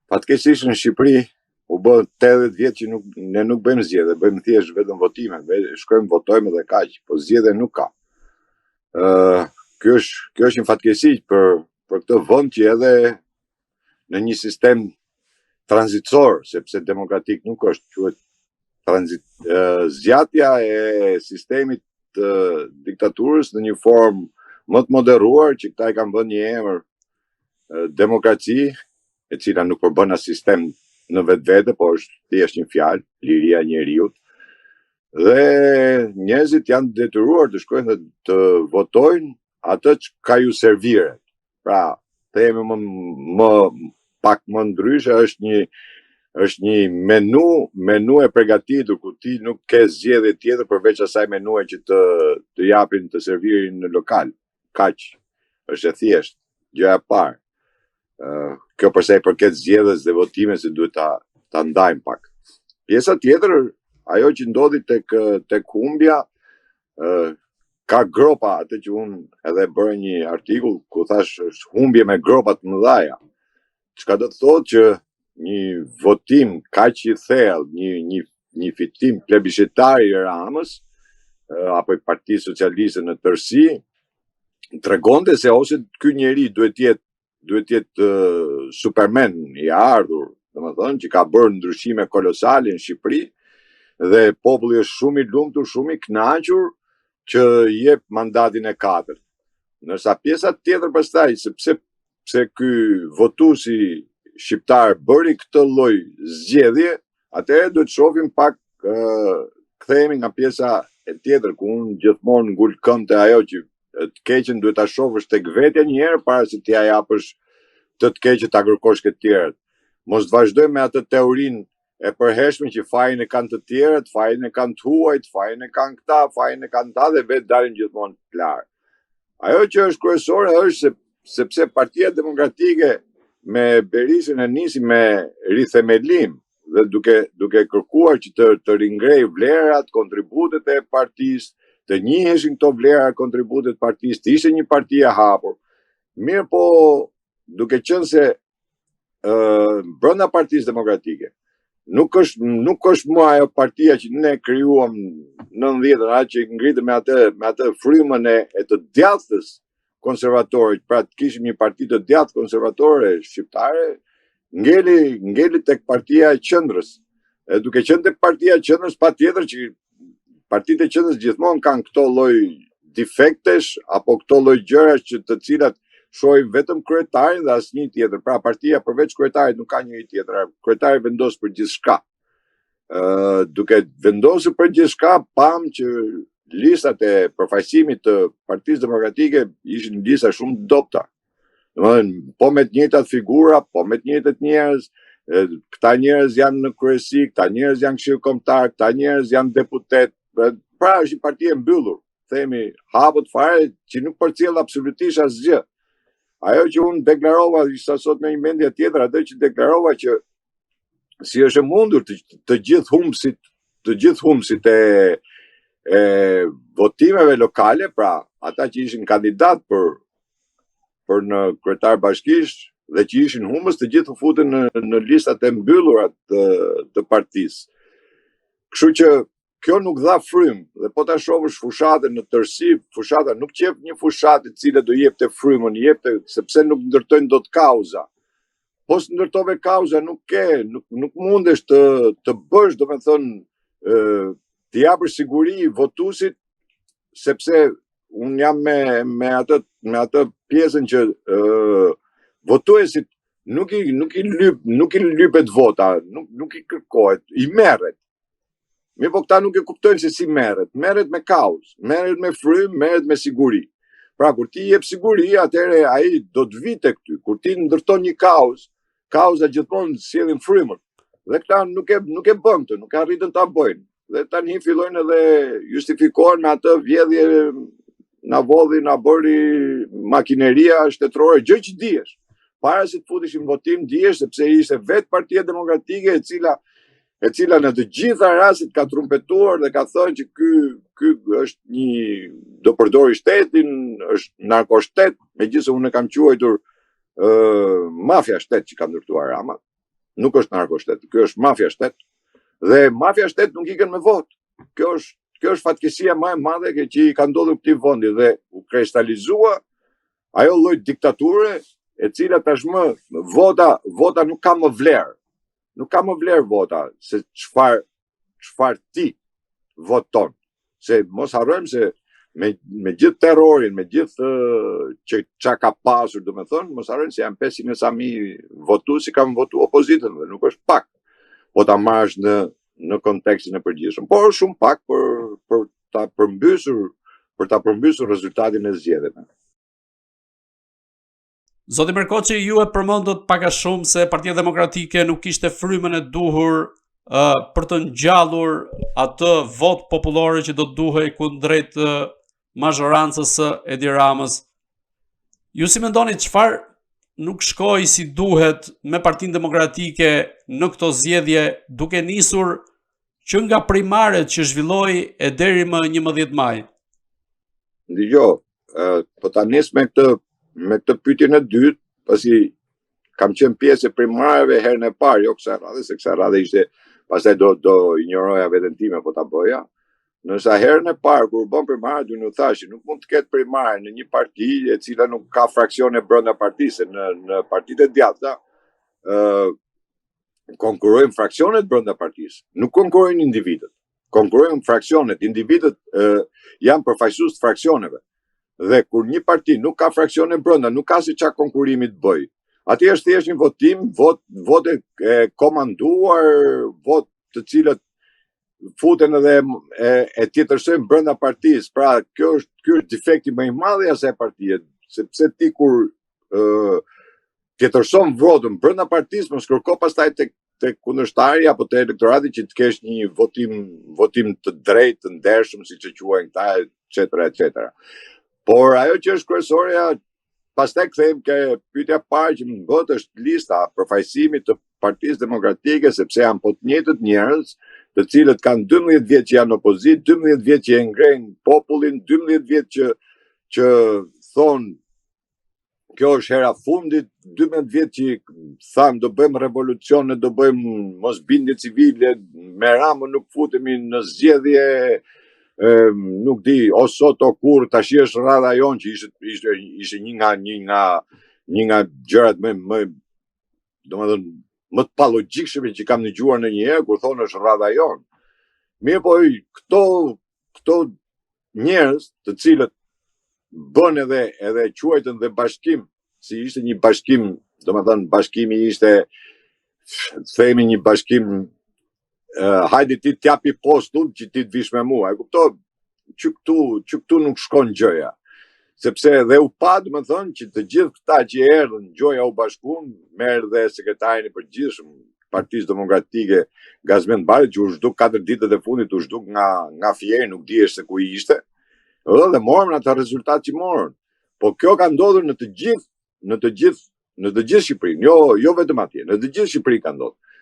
Fatkeqësisht në Shqipëri u bë 80 vjet që ne nuk bëjmë zgjedhje, bëjmë thjesht vetëm votime, shkojmë votojmë dhe kaq, po zgjedhje nuk ka. Kjo është një fatkeqësi për këtë vend që edhe në një sistem tranzitor, sepse demokratik nuk është, quhet zgjatja e sistemit të diktaturës në një formë më të moderuar, që këta e kanë vënë një emër demokraci, e cila nuk përbën as sistem në vetvete, po është thjesht një fjalë, liria e njeriut. Dhe njerëzit janë detyruar të shkojnë dhe të votojnë atë që ka ju serviret. Pra, themi më pak më ndryshe, është një menu e përgatitur, ku ti nuk ke zgjedhje tjetër përveç asaj menue që të japin të servirin në lokal. Kaq, është e thjesht, gjëja e parë. Kjo përsa i përket zgjedhjes dhe votimes se duhet ta ndajmë pak. Pjesa tjetër, ajo që ndodhi tek humbja, ka gropa, atë që unë edhe bërë një artikull ku thash është humbje me gropa të mëdhaja. Çka do të thotë që një votim kaq i thellë, një fitim plebiscitar i Ramës apo i Partisë Socialiste në tërësi, tregonte se ose ky njeri duhet jetë Superman i ardhur, domethënë që ka bërë ndryshime kolosale në Shqipëri, dhe populli është shumë i lumtur, shumë i kënaqur që jep mandatin e 4. Ndërsa pjesa tjetër pastaj, sepse ky votuesi shqiptar bëri këtë lloj zgjedhje, atëherë duhet shohim pak, kthehemi nga pjesa e tjetër, ku unë gjithmonë ngul këmbë te ajo që të keqen duhet ta shohësh tek vetja një herë para se t'ia japësh të keqet ta kërkosh këtë tjerët. Mos të vazhdojmë me atë teorinë e përhershme që fajin e kanë të tjerët, fajin e kanë të huajt, fajin e kanë këta, fajin e kanë ta, dhe vetë dalin gjithmonë të larë. Ajo që është kryesore është sepse Partia Demokratike me Berisën e nisi me rithemelim dhe duke kërkuar që të ringrej vlerat, kontributet e partisë, të njiheshin këto vlera, kontributet e partisë, të ishte një parti e hapur. Mirë po, duke qenë se brenda Partisë Demokratike nuk është më ajo partia që ne krijuam në 90-ën, atë që ngritëm me atë frymën e të djathtës konservatore, pra të kishim një parti të djathtë konservatore shqiptare, ngeli tek Partia e Qendrës. E duke qenë tek Partia e Qendrës, patjetër që partitë e qendrës gjithmonë kanë këto lloj defektesh apo këto lloj gjërash që të cilat shohin vetëm kryetarin dhe asnjë tjetër. Pra partia përveç kryetarit nuk ka njëri tjetër. Kryetari vendos për gjithçka. Duke vendosur për gjithçka, pam që listat e përfaqësimit të Partisë Demokratike ishin lista shumë dobta. Domethënë, po me të njëjtat figura, po me të njëjtat njerëz, këta njerëz janë në kryesi, këta njerëz janë këshill kombëtar, këta njerëz janë deputet. Pra është një parti e mbyllur, themi hapët fare, që nuk përcjell absolutisht asgjë. Ajo që unë deklarova sa sot me një mendje tjetër, atë që deklarova që si është mundur të gjithë humbësit e votimeve lokale, pra ata që ishin kandidat për në kryetar bashkish dhe që ishin humbës, të gjithë u futen në listat e mbyllura të partisë. Kështu që kjo nuk dha frym, dhe po ta shohësh fushatën në tërësi, fushata nuk jep një fushatë e cila do jepte frymën, sepse nuk ndërtojnë dot kauza. Po së ndërtove kauza nuk mundesh të bësh, domethënë, të japësh siguri votuesit, sepse unë jam me atë pjesën që votuesit nuk i lypet vota, nuk i kërkohet, i merret. Mirë po këta nuk e kuptojnë se si merret me kauz, merret me frym, merret me siguri. Pra kur ti jep siguri, atëherë ai do të vi tek ty. Kur ti ndërton një kauza gjithmonë sjellin frymën. Dhe këta nuk e bën këtë, nuk arritën ta bëjnë. Dhe tani fillojnë edhe justifikohen me atë vjedhje na vodhi, na bëri makineria shtetërore, gjë që dihesh. Para se të futeshim votim, dihesh sepse ishte vetë Partia Demokratike e cila në të gjitha rastet ka trumpetuar dhe ka thënë që ky është do përdori shtetin, është narkoshtet, megjithëse unë e kam quajtur mafia shtet që ka ndërtuar Rama. nuk është narkoshtet, kjo është mafia shtet, dhe mafia shtet nuk ikën me votë. Kjo është fatkeqësia më e madhe që i ka ndodhur këtij vendi dhe u kristalizua ajo lloj diktature e cila tashmë vota nuk ka më vlerë. Nuk ka më vlerë vota se çfarë ti voton. Se mos harrojmë se me gjithë terrorin, me gjithë që ka pasur, domethënë, mos harrojmë se janë 500 e sa mijë votuesi kanë votuar opozitën dhe nuk është pak. Po ta marrësh në kontekstin e përgjithshëm, por shumë pak për ta përmbysur rezultatin e zgjedhjeve. Zoti Merkoçi, ju e përmendët pak a shumë se Partia Demokratike nuk kishte frymën e duhur për të ngjallur atë vot popullore që do të duhej kundrejt mazhorancës së Edi Ramës. Ju si mendoni çfarë nuk shkoi si duhet me Partinë Demokratike në këto zgjedhje, duke nisur që nga primaret që zhvilloi e deri më 11 maj? Dgjoj, po ta nis me këtë pyetjen e dytë, pasi kam qenë pjesë e primareve herën e parë, jo kësaj radhe, se kësaj radhe ishte, pastaj do injoroja veten time po ta bëja. Nësa herën e parë kur bën primare, unë thash nuk mund të ketë primare në një parti e cila nuk ka fraksione brenda partisë. Në partitë e djathta konkurrojnë fraksionet brenda partisë, nuk konkurrojnë individët. Konkurrojnë fraksionet, individët janë përfaqësues të fraksioneve. Dhe kur një parti nuk ka fraksione brenda, nuk ka si çka konkurrimi të bëj. Aty është thjesht një votim, vote e komanduar, vot të cilët futen edhe e tjetërsojnë brenda partisë. Pra, ky është defekti më i madh i asaj partie, sepse ti kur tjetërson votën brenda partisë, mos kërko pastaj tek kundërshtari apo te elektorati që të kesh një votim të drejtë, të ndershëm, siç e quajnë këta, etc. Por ajo që është kryesorja, pastaj kthehemi ke pyetja e parë që më bëhet është lista përfaqësimit të Partisë Demokratike, sepse janë po të njëjtët njerëz, të cilët kanë 12 vjet që janë opozitë, 12 vjet që e ngrenë popullin, 12 vjet që thonë kjo është hera fundit, 12 vjet që thanë do bëjmë revolucione, do bëjmë mosbindje civile, me Ramën nuk futemi në zgjedhje, nuk di, o sot o kur, tash është rradha jonë që ishte një nga gjërat domethënë më të palogjikshme që kam dëgjuar ndonjëherë kur thonë është rradha jonë. Mirë po këto njerëz të cilët bën edhe quajtën dhe bashkim, si ishte një bashkim, domethënë bashkimi ishte, themi një bashkim, hajde ti t'japi postun që ti të vish me mua. E kuptoj që këtu nuk shkon gjëja. Sepse dhe u pa, domethënë, që të gjithë këta që erdhën gjoja u bashkuan, merr dhe sekretarin e përgjithshëm Partisë Demokratike Gazmend Bari, që u zhduk 4 ditët e fundit, u zhduk nga fieri, nuk dihesh se ku i ishte. Dhe morën atë rezultat që morën. Po kjo ka ndodhur në të gjithë Shqipërinë, jo vetëm atje, në të gjithë Shqipërinë ka ndodhur.